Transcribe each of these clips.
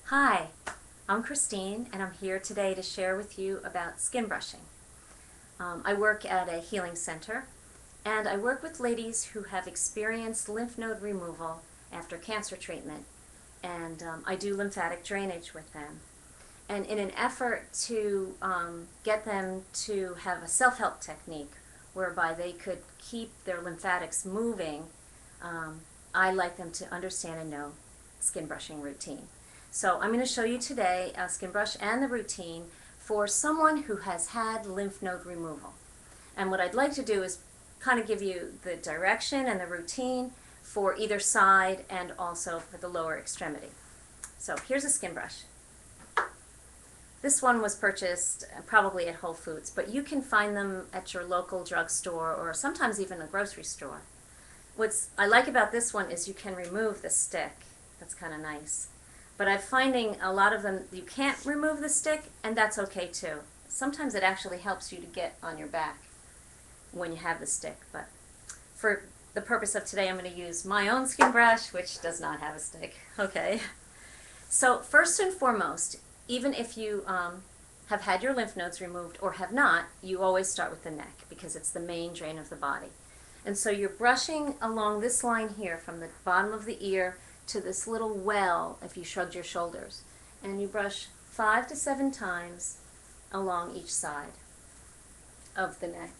Hi, I'm Christine, and I'm here today to share with you about skin brushing. I work at a healing center, and I work with ladies who have experienced lymph node removal after cancer treatment, and I do lymphatic drainage with them. And in an effort to get them to have a self-help technique whereby they could keep their lymphatics moving, I like them to understand and know skin brushing routine. So I'm going to show you today a skin brush and the routine for someone who has had lymph node removal. And what I'd like to do is kind of give you the direction and the routine for either side and also for the lower extremity. So here's a skin brush. This one was purchased probably at Whole Foods, but you can find them at your local drugstore or sometimes even a grocery store. What I like about this one is you can remove the stick. That's kind of nice. But I'm finding a lot of them, you can't remove the stick, and that's okay too. Sometimes it actually helps you to get on your back when you have the stick. But for the purpose of today, I'm going to use my own skin brush, which does not have a stick. Okay. So first and foremost, even if you have had your lymph nodes removed or have not, you always start with the neck because it's the main drain of the body. And so you're brushing along this line here from the bottom of the ear to this little well if you shrugged your shoulders. And you brush 5 to 7 times along each side of the neck.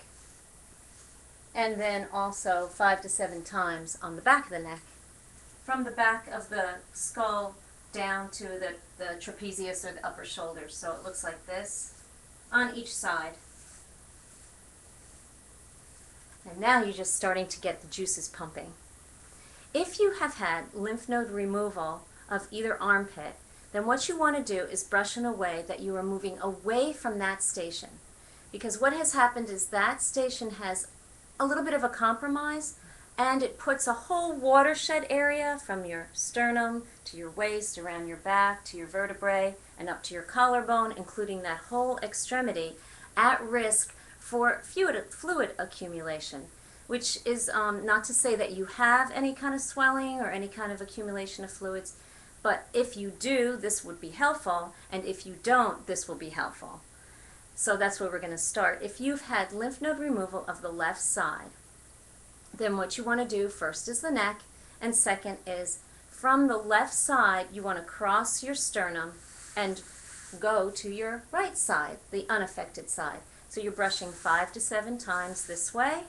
And then also 5 to 7 times on the back of the neck. From the back of the skull down to the trapezius or the upper shoulders. So it looks like this on each side. And now you're just starting to get the juices pumping. If you have had lymph node removal of either armpit, then what you want to do is brush in a way that you are moving away from that station. Because what has happened is that station has a little bit of a compromise, and it puts a whole watershed area from your sternum to your waist, around your back, to your vertebrae, and up to your collarbone, including that whole extremity, at risk for fluid accumulation. Which is not to say that you have any kind of swelling or any kind of accumulation of fluids, but if you do, this would be helpful, and if you don't, this will be helpful. So that's where we're going to start. If you've had lymph node removal of the left side, then what you want to do first is the neck, and second is from the left side, you want to cross your sternum and go to your right side, the unaffected side. So you're brushing 5 to 7 times this way,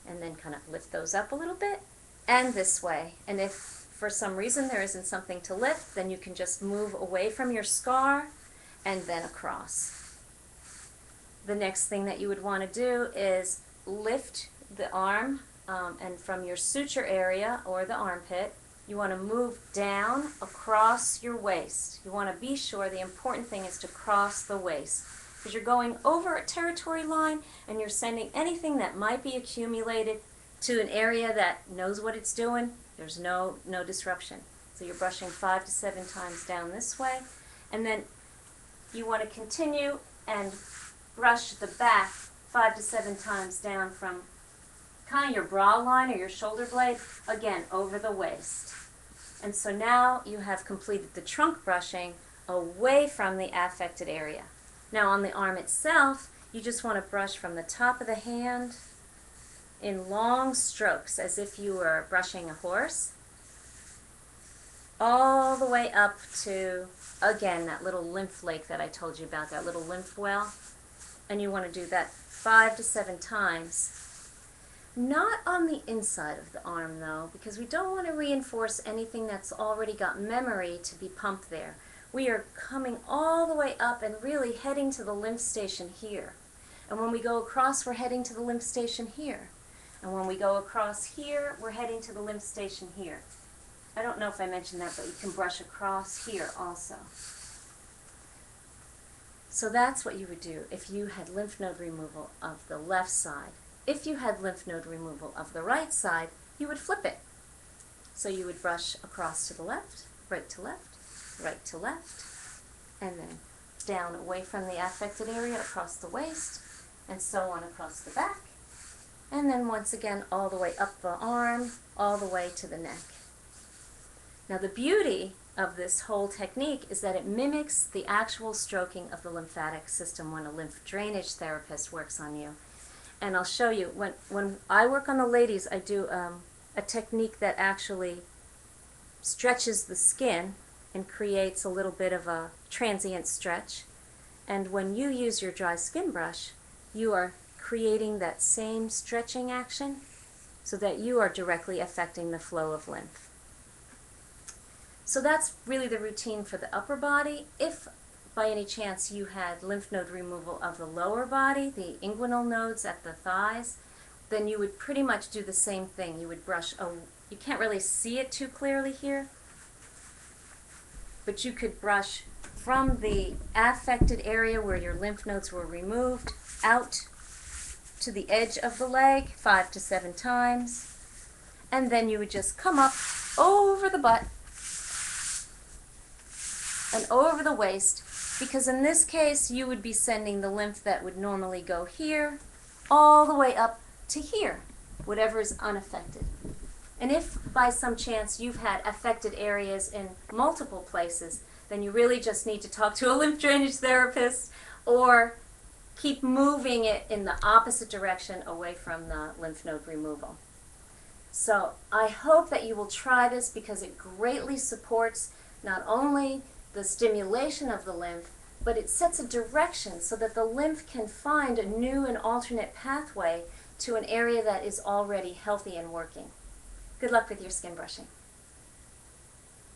and then kind of lift those up a little bit, and this way. And if for some reason there isn't something to lift, then you can just move away from your scar and then across. The next thing that you would want to do is lift the arm, and from your suture area or the armpit, you want to move down across your waist. You want to be sure the important thing is to cross the waist, because you're going over a territory line and you're sending anything that might be accumulated to an area that knows what it's doing. There's no disruption. So you're brushing 5 to 7 times down this way, and then you want to continue and brush the back 5 to 7 times down from kind of your brow line or your shoulder blade, again over the waist. And so now you have completed the trunk brushing away from the affected area. Now on the arm itself, you just want to brush from the top of the hand in long strokes as if you were brushing a horse, all the way up to, again, that little lymph lake that I told you about, that little lymph well. And you want to do that 5 to 7 times. Not on the inside of the arm though, because we don't want to reinforce anything that's already got memory to be pumped there. We are coming all the way up and really heading to the lymph station here. And when we go across, we're heading to the lymph station here. And when we go across here, we're heading to the lymph station here. I don't know if I mentioned that, but you can brush across here also. So that's what you would do if you had lymph node removal of the left side. If you had lymph node removal of the right side, you would flip it. So you would brush across to the left, right to left, right to left, and then down away from the affected area across the waist, and so on across the back, and then once again all the way up the arm, all the way to the neck. Now the beauty of this whole technique is that it mimics the actual stroking of the lymphatic system when a lymph drainage therapist works on you. And I'll show you, when I work on the ladies, I do a technique that actually stretches the skin and creates a little bit of a transient stretch. And when you use your dry skin brush, you are creating that same stretching action so that you are directly affecting the flow of lymph. So that's really the routine for the upper body. If by any chance you had lymph node removal of the lower body, the inguinal nodes at the thighs, then you would pretty much do the same thing. You would brush, you can't really see it too clearly here, but you could brush from the affected area where your lymph nodes were removed out to the edge of the leg 5 to 7 times, and then you would just come up over the butt and over the waist, because in this case you would be sending the lymph that would normally go here all the way up to here, whatever is unaffected. And if by some chance you've had affected areas in multiple places, then you really just need to talk to a lymph drainage therapist or keep moving it in the opposite direction away from the lymph node removal. So I hope that you will try this, because it greatly supports not only the stimulation of the lymph, but it sets a direction so that the lymph can find a new and alternate pathway to an area that is already healthy and working. Good luck with your skin brushing.